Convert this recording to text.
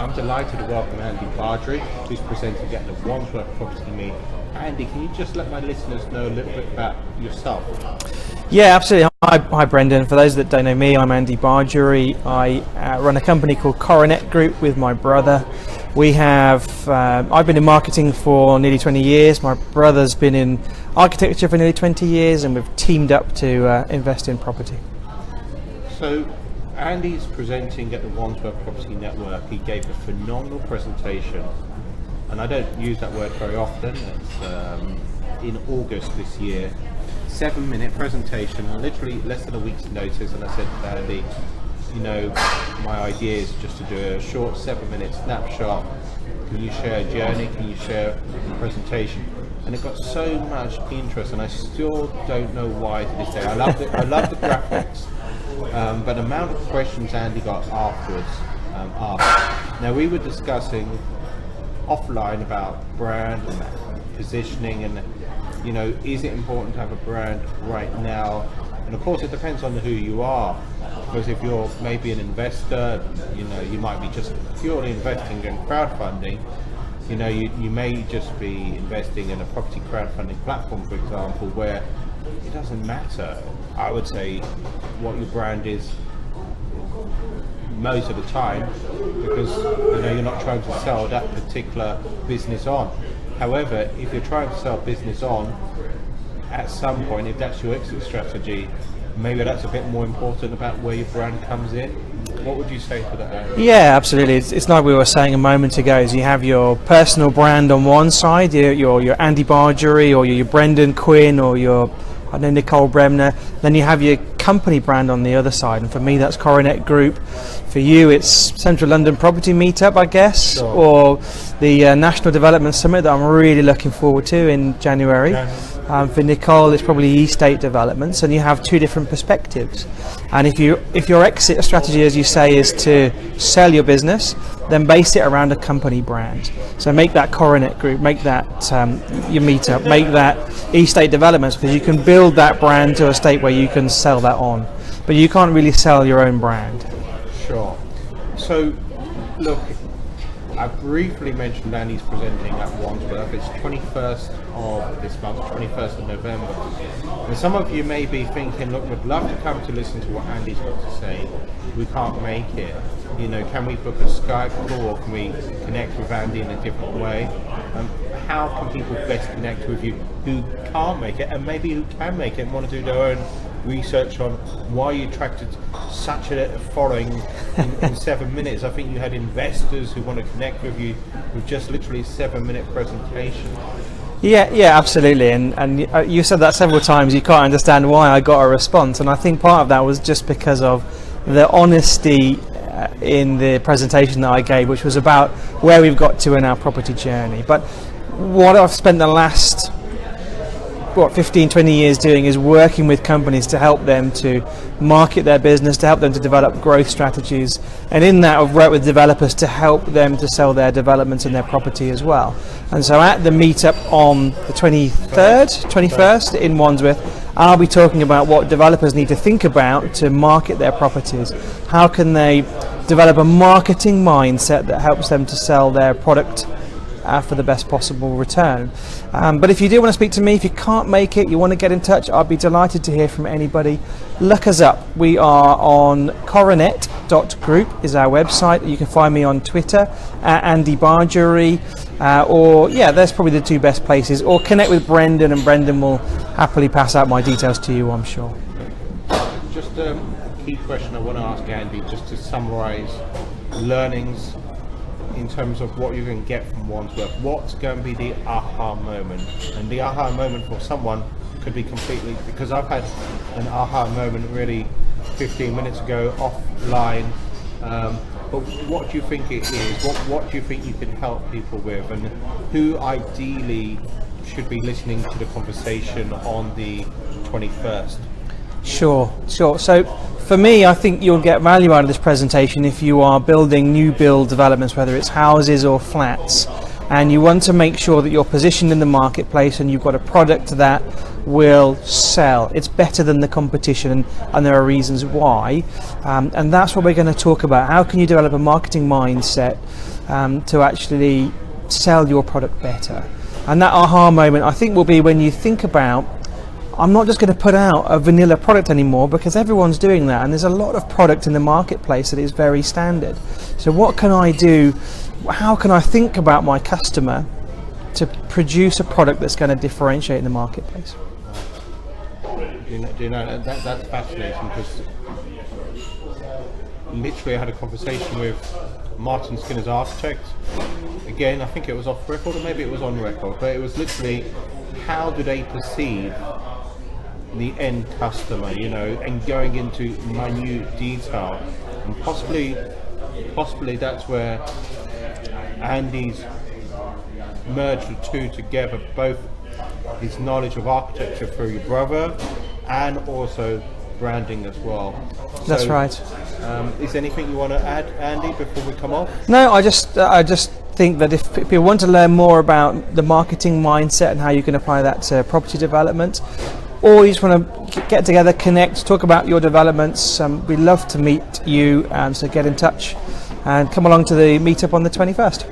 I'm delighted to welcome Andy Bargery, who's presenting at the Wandsworth Property Meet. Andy, can you just let my listeners know a little bit about yourself? Yeah, absolutely. Hi Brendan. For those that don't know me, I'm Andy Bargery. I run a company called Coronet Group with my brother. I've been in marketing for nearly 20 years. My brother's been in architecture for nearly 20 years, and we've teamed up to invest in property. So, Andy's presenting at the Wandsworth Property Network. He gave a phenomenal presentation, and I don't use that word very often. It's in August this year. 7-minute presentation, literally less than a week's notice, and I said to Andy, you know, my idea is just to do a short 7-minute snapshot. Can you share a journey? Can you share a presentation? And it got so much interest, and I still don't know why to this day. I love the graphics, but the amount of questions Andy got afterwards asked. Now, we were discussing offline about brand and positioning, and you know, is it important to have a brand right now? And of course, it depends on who you are. Because if you're maybe an investor, you know, you might be just purely investing in crowdfunding. You know, you may just be investing in a property crowdfunding platform, for example, where it doesn't matter, I would say, what your brand is most of the time, because you know, you're not trying to sell that particular business on. However, if you're trying to sell business on, at some point, if that's your exit strategy, maybe that's a bit more important about where your brand comes in. What would you say to that? Yeah, absolutely. It's like we were saying a moment ago, is you have your personal brand on one side, your Andy Bargery, or your Brendan Quinn, or your Nicole Bremner. Then you have your company brand on the other side, and for me that's Coronet Group. For you it's Central London Property Meetup, I guess, sure. Or the National Development Summit that I'm really looking forward to in January. For Nicole it's probably estate developments, and you have two different perspectives. And if your exit strategy, as you say, is to sell your business, then base it around a company brand. So make that Coronet Group, make that your meetup, make that estate developments, because you can build that brand to a state where you can sell that on, but you can't really sell your own brand. Sure. So look, I briefly mentioned Andy's presenting at Wandsworth. It's 21st of this month, 21st of November. And some of you may be thinking, look, we'd love to come to listen to what Andy's got to say. We can't make it. You know, can we book a Skype call, or can we connect with Andy in a different way? How can people best connect with you who can't make it, and maybe who can make it and want to do their own research on why you attracted such a following in 7 minutes? I think you had investors who want to connect with you with just literally a 7-minute presentation. Yeah, absolutely. And you said that several times. You can't understand why I got a response, and I think part of that was just because of the honesty in the presentation that I gave, which was about where we've got to in our property journey. But what I've spent the last 15-20 years doing is working with companies to help them to market their business, to help them to develop growth strategies, and in that I've worked with developers to help them to sell their developments and their property as well. And so at the meetup on the 21st in Wandsworth, I'll be talking about what developers need to think about to market their properties. How can they develop a marketing mindset that helps them to sell their product for the best possible return. But if you do want to speak to me, if you can't make it, you want to get in touch, I'd be delighted to hear from anybody. Look us up. We are on coronet.group is our website. You can find me on Twitter at Andy Bargery, there's probably the two best places, or connect with Brendan, and Brendan will happily pass out my details to you, I'm sure. Just a key question I want to ask Andy, just to summarize learnings in terms of what you can get from Wandsworth. What's going to be the aha moment? And the aha moment for someone could be completely, because I've had an aha moment really 15 minutes ago offline, but what do you think it is? What do you think you can help people with, and who ideally should be listening to the conversation on the 21st? Sure. So for me, I think you'll get value out of this presentation if you are building new build developments, whether it's houses or flats, and you want to make sure that you're positioned in the marketplace and you've got a product that will sell. It's better than the competition, and there are reasons why, and that's what we're going to talk about. How can you develop a marketing mindset to actually sell your product better. And that aha moment, I think, will be when you think about, I'm not just going to put out a vanilla product anymore, because everyone's doing that, and there's a lot of product in the marketplace that is very standard. So what can I do? How can I think about my customer to produce a product that's going to differentiate in the marketplace? Do you know that's fascinating, because literally I had a conversation with Martin Skinner's architect. Again, I think it was off record, or maybe it was on record, but it was literally, how do they perceive the end customer, and going into minute detail, and possibly that's where Andy's merged the two together, both his knowledge of architecture through your brother and also branding as well. That's right. Is there anything you want to add, Andy, before we come off? No, I just think that if people want to learn more about the marketing mindset and how you can apply that to property development, or you just want to get together, connect, talk about your developments, we'd love to meet you, so get in touch and come along to the meetup on the 21st.